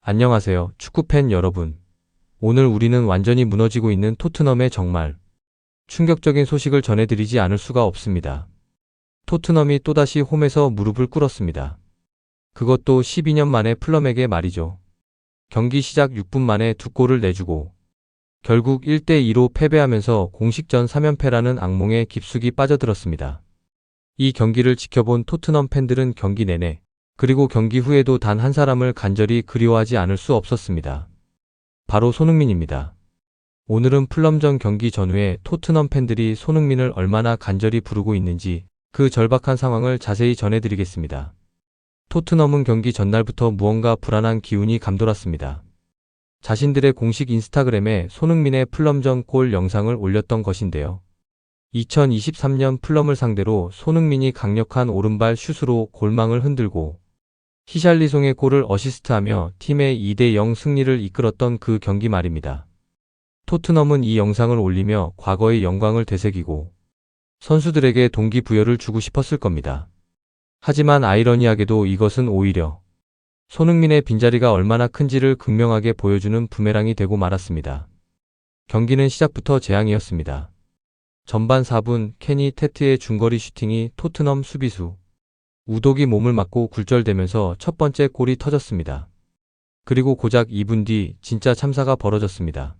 안녕하세요, 축구팬 여러분. 오늘 우리는 완전히 무너지고 있는 토트넘의 정말 충격적인 소식을 전해드리지 않을 수가 없습니다. 토트넘이 또다시 홈에서 무릎을 꿇었습니다. 그것도 12년 만에 풀럼에게 말이죠. 경기 시작 6분 만에 두 골을 내주고 결국 1대2로 패배하면서 공식전 3연패라는 악몽에 깊숙이 빠져들었습니다. 이 경기를 지켜본 토트넘 팬들은 경기 내내 그리고 경기 후에도 단 한 사람을 간절히 그리워하지 않을 수 없었습니다. 바로 손흥민입니다. 오늘은 풀럼전 경기 전후에 토트넘 팬들이 손흥민을 얼마나 간절히 부르고 있는지 그 절박한 상황을 자세히 전해드리겠습니다. 토트넘은 경기 전날부터 무언가 불안한 기운이 감돌았습니다. 자신들의 공식 인스타그램에 손흥민의 풀럼전 골 영상을 올렸던 것인데요. 2023년 풀럼을 상대로 손흥민이 강력한 오른발 슛으로 골망을 흔들고 히샬리송의 골을 어시스트하며 팀의 2대0 승리를 이끌었던 그 경기 말입니다. 토트넘은 이 영상을 올리며 과거의 영광을 되새기고 선수들에게 동기부여를 주고 싶었을 겁니다. 하지만 아이러니하게도 이것은 오히려 손흥민의 빈자리가 얼마나 큰지를 극명하게 보여주는 부메랑이 되고 말았습니다. 경기는 시작부터 재앙이었습니다. 전반 4분 케니 테트의 중거리 슈팅이 토트넘 수비수 우독이 몸을 맞고 굴절되면서 첫 번째 골이 터졌습니다. 그리고 고작 2분 뒤 진짜 참사가 벌어졌습니다.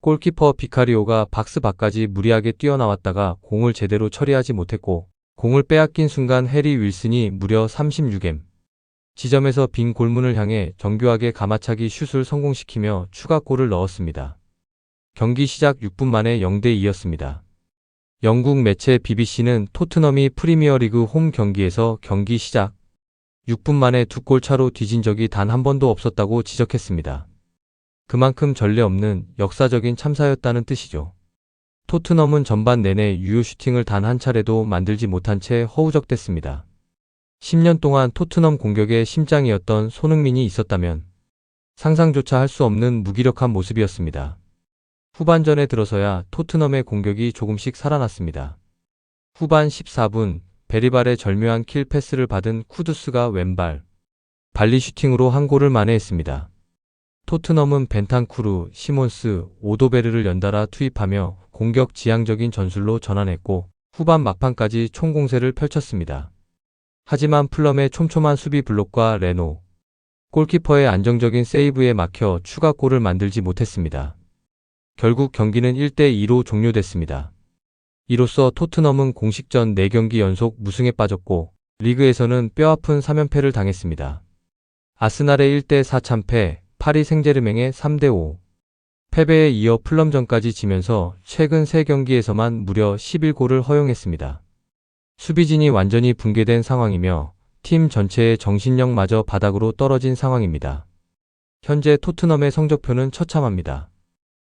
골키퍼 비카리오가 박스 밖까지 무리하게 뛰어나왔다가 공을 제대로 처리하지 못했고 공을 빼앗긴 순간 해리 윌슨이 무려 36m 지점에서 빈 골문을 향해 정교하게 가마차기 슛을 성공시키며 추가골을 넣었습니다. 경기 시작 6분 만에 0대2였습니다. 영국 매체 BBC는 토트넘이 프리미어리그 홈 경기에서 경기 시작 6분 만에 두 골 차로 뒤진 적이 단 한 번도 없었다고 지적했습니다. 그만큼 전례 없는 역사적인 참사였다는 뜻이죠. 토트넘은 전반 내내 유효 슈팅을 단 한 차례도 만들지 못한 채 허우적댔습니다. 10년 동안 토트넘 공격의 심장이었던 손흥민이 있었다면 상상조차 할 수 없는 무기력한 모습이었습니다. 후반전에 들어서야 토트넘의 공격이 조금씩 살아났습니다. 후반 14분 베리발의 절묘한 킬 패스를 받은 쿠두스가 왼발 발리 슈팅으로 한 골을 만회했습니다. 토트넘은 벤탄쿠르, 시몬스, 오도베르를 연달아 투입하며 공격 지향적인 전술로 전환했고 후반 막판까지 총공세를 펼쳤습니다. 하지만 풀럼의 촘촘한 수비 블록과 레노, 골키퍼의 안정적인 세이브에 막혀 추가골을 만들지 못했습니다. 결국 경기는 1대2로 종료됐습니다. 이로써 토트넘은 공식전 4경기 연속 무승에 빠졌고 리그에서는 뼈아픈 3연패를 당했습니다. 아스날의 1대4 참패, 파리 생제르맹의 3대5 패배에 이어 풀럼전까지 지면서 최근 3경기에서만 무려 11골을 허용했습니다. 수비진이 완전히 붕괴된 상황이며 팀 전체의 정신력마저 바닥으로 떨어진 상황입니다. 현재 토트넘의 성적표는 처참합니다.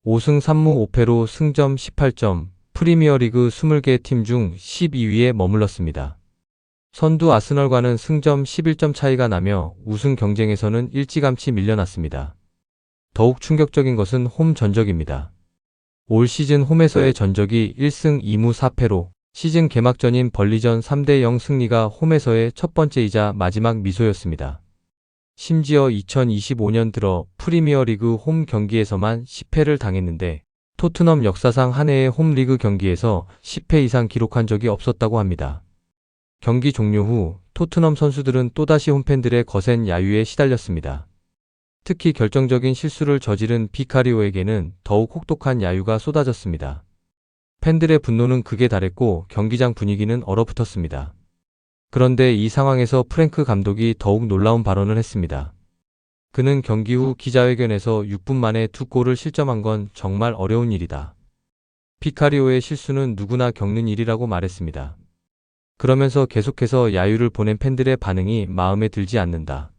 5승 3무 5패로 승점 18점, 프리미어리그 20개 팀 중 12위에 머물렀습니다. 선두 아스널과는 승점 11점 차이가 나며 우승 경쟁에서는 일찌감치 밀려났습니다. 더욱 충격적인 것은 홈 전적입니다. 올 시즌 홈에서의 전적이 1승 2무 4패로 시즌 개막전인 벌리전 3대0 승리가 홈에서의 첫 번째이자 마지막 미소였습니다. 심지어 2025년 들어 프리미어리그 홈 경기에서만 10패를 당했는데 토트넘 역사상 한 해의 홈리그 경기에서 10패 이상 기록한 적이 없었다고 합니다. 경기 종료 후 토트넘 선수들은 또다시 홈팬들의 거센 야유에 시달렸습니다. 특히 결정적인 실수를 저지른 비카리오에게는 더욱 혹독한 야유가 쏟아졌습니다. 팬들의 분노는 극에 달했고 경기장 분위기는 얼어붙었습니다. 그런데 이 상황에서 프랭크 감독이 더욱 놀라운 발언을 했습니다. 그는 경기 후 기자회견에서 6분 만에 두 골을 실점한 건 정말 어려운 일이다. 피카리오의 실수는 누구나 겪는 일이라고 말했습니다. 그러면서 계속해서 야유를 보낸 팬들의 반응이 마음에 들지 않는다.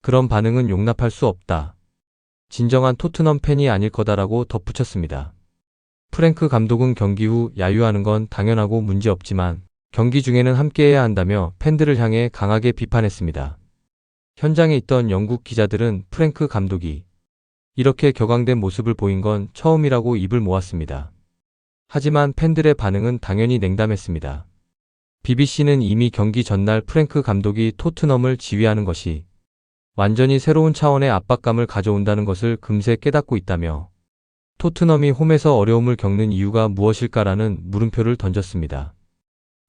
그런 반응은 용납할 수 없다. 진정한 토트넘 팬이 아닐 거다라고 덧붙였습니다. 프랭크 감독은 경기 후 야유하는 건 당연하고 문제없지만 경기 중에는 함께해야 한다며 팬들을 향해 강하게 비판했습니다. 현장에 있던 영국 기자들은 프랭크 감독이 이렇게 격앙된 모습을 보인 건 처음이라고 입을 모았습니다. 하지만 팬들의 반응은 당연히 냉담했습니다. BBC는 이미 경기 전날 프랭크 감독이 토트넘을 지휘하는 것이 완전히 새로운 차원의 압박감을 가져온다는 것을 금세 깨닫고 있다며 토트넘이 홈에서 어려움을 겪는 이유가 무엇일까라는 물음표를 던졌습니다.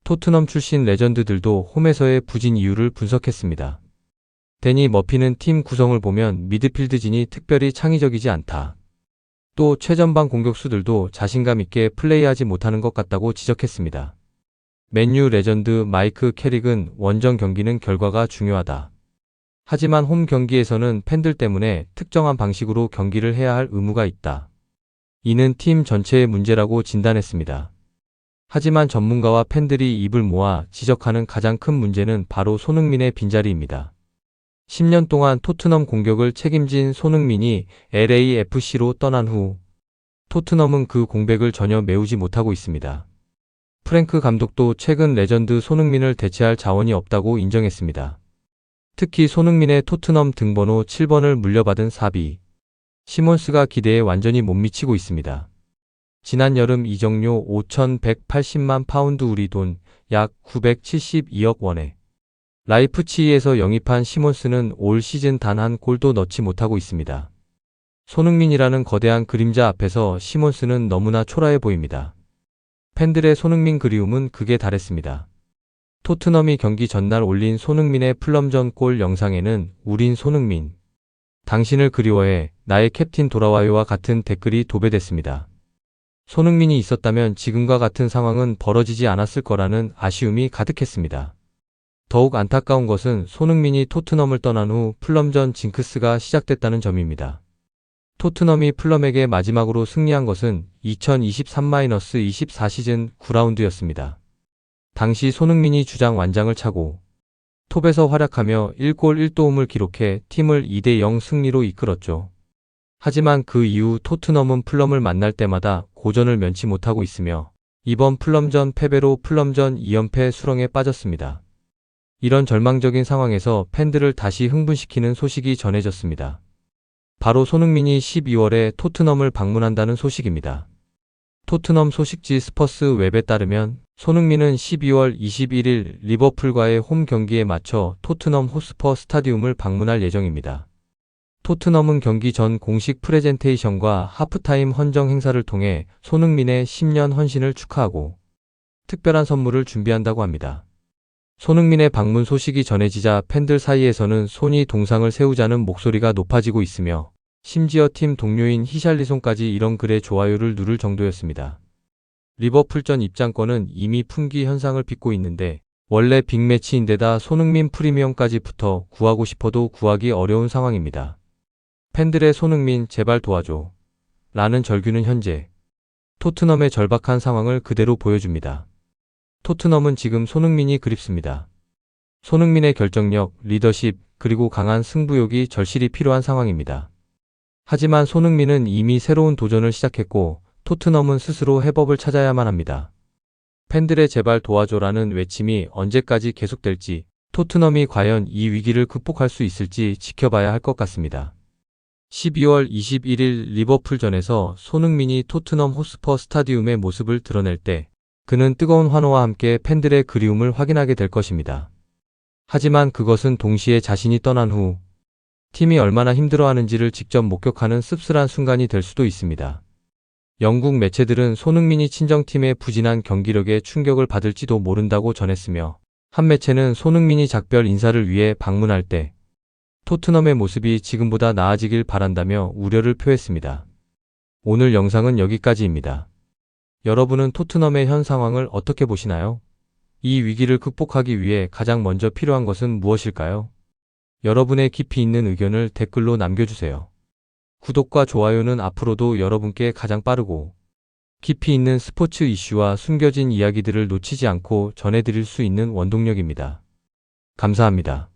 토트넘 출신 레전드들도 홈에서의 부진 이유를 분석했습니다. 데니 머피는 팀 구성을 보면 미드필드진이 특별히 창의적이지 않다. 또 최전방 공격수들도 자신감 있게 플레이하지 못하는 것 같다고 지적했습니다. 맨유 레전드 마이크 캐릭은 원정 경기는 결과가 중요하다. 하지만 홈 경기에서는 팬들 때문에 특정한 방식으로 경기를 해야 할 의무가 있다. 이는 팀 전체의 문제라고 진단했습니다. 하지만 전문가와 팬들이 입을 모아 지적하는 가장 큰 문제는 바로 손흥민의 빈자리입니다. 10년 동안 토트넘 공격을 책임진 손흥민이 LAFC로 떠난 후 토트넘은 그 공백을 전혀 메우지 못하고 있습니다. 프랭크 감독도 최근 레전드 손흥민을 대체할 자원이 없다고 인정했습니다. 특히 손흥민의 토트넘 등번호 7번을 물려받은 사비 시몬스가 기대에 완전히 못 미치고 있습니다. 지난 여름 이적료 5,180만 파운드 우리 돈 약 972억 원에 라이프치히에서 영입한 시몬스는 올 시즌 단 한 골도 넣지 못하고 있습니다. 손흥민이라는 거대한 그림자 앞에서 시몬스는 너무나 초라해 보입니다. 팬들의 손흥민 그리움은 극에 달했습니다. 토트넘이 경기 전날 올린 손흥민의 플럼전 골 영상에는 우린 손흥민, 당신을 그리워해, 나의 캡틴 돌아와요와 같은 댓글이 도배됐습니다. 손흥민이 있었다면 지금과 같은 상황은 벌어지지 않았을 거라는 아쉬움이 가득했습니다. 더욱 안타까운 것은 손흥민이 토트넘을 떠난 후 플럼전 징크스가 시작됐다는 점입니다. 토트넘이 플럼에게 마지막으로 승리한 것은 2023-24 시즌 9라운드였습니다. 당시 손흥민이 주장 완장을 차고 톱에서 활약하며 1골 1도움을 기록해 팀을 2대0 승리로 이끌었죠. 하지만 그 이후 토트넘은 플럼을 만날 때마다 고전을 면치 못하고 있으며 이번 플럼전 패배로 플럼전 2연패 수렁에 빠졌습니다. 이런 절망적인 상황에서 팬들을 다시 흥분시키는 소식이 전해졌습니다. 바로 손흥민이 12월에 토트넘을 방문한다는 소식입니다. 토트넘 소식지 스퍼스 웹에 따르면 손흥민은 12월 21일 리버풀과의 홈 경기에 맞춰 토트넘 호스퍼 스타디움을 방문할 예정입니다. 토트넘은 경기 전 공식 프레젠테이션과 하프타임 헌정 행사를 통해 손흥민의 10년 헌신을 축하하고 특별한 선물을 준비한다고 합니다. 손흥민의 방문 소식이 전해지자 팬들 사이에서는 손이 동상을 세우자는 목소리가 높아지고 있으며 심지어 팀 동료인 히샬리송까지 이런 글에 좋아요를 누를 정도였습니다. 리버풀전 입장권은 이미 품귀 현상을 빚고 있는데 원래 빅매치인데다 손흥민 프리미엄까지 붙어 구하고 싶어도 구하기 어려운 상황입니다. 팬들의 손흥민 제발 도와줘 라는 절규는 현재 토트넘의 절박한 상황을 그대로 보여줍니다. 토트넘은 지금 손흥민이 그립습니다. 손흥민의 결정력, 리더십, 그리고 강한 승부욕이 절실히 필요한 상황입니다. 하지만 손흥민은 이미 새로운 도전을 시작했고 토트넘은 스스로 해법을 찾아야만 합니다. 팬들의 제발 도와줘라는 외침이 언제까지 계속될지 토트넘이 과연 이 위기를 극복할 수 있을지 지켜봐야 할 것 같습니다. 12월 21일 리버풀전에서 손흥민이 토트넘 호스퍼 스타디움의 모습을 드러낼 때 그는 뜨거운 환호와 함께 팬들의 그리움을 확인하게 될 것입니다. 하지만 그것은 동시에 자신이 떠난 후 팀이 얼마나 힘들어하는지를 직접 목격하는 씁쓸한 순간이 될 수도 있습니다. 영국 매체들은 손흥민이 친정팀의 부진한 경기력에 충격을 받을지도 모른다고 전했으며 한 매체는 손흥민이 작별 인사를 위해 방문할 때 토트넘의 모습이 지금보다 나아지길 바란다며 우려를 표했습니다. 오늘 영상은 여기까지입니다. 여러분은 토트넘의 현 상황을 어떻게 보시나요? 이 위기를 극복하기 위해 가장 먼저 필요한 것은 무엇일까요? 여러분의 깊이 있는 의견을 댓글로 남겨주세요. 구독과 좋아요는 앞으로도 여러분께 가장 빠르고 깊이 있는 스포츠 이슈와 숨겨진 이야기들을 놓치지 않고 전해드릴 수 있는 원동력입니다. 감사합니다.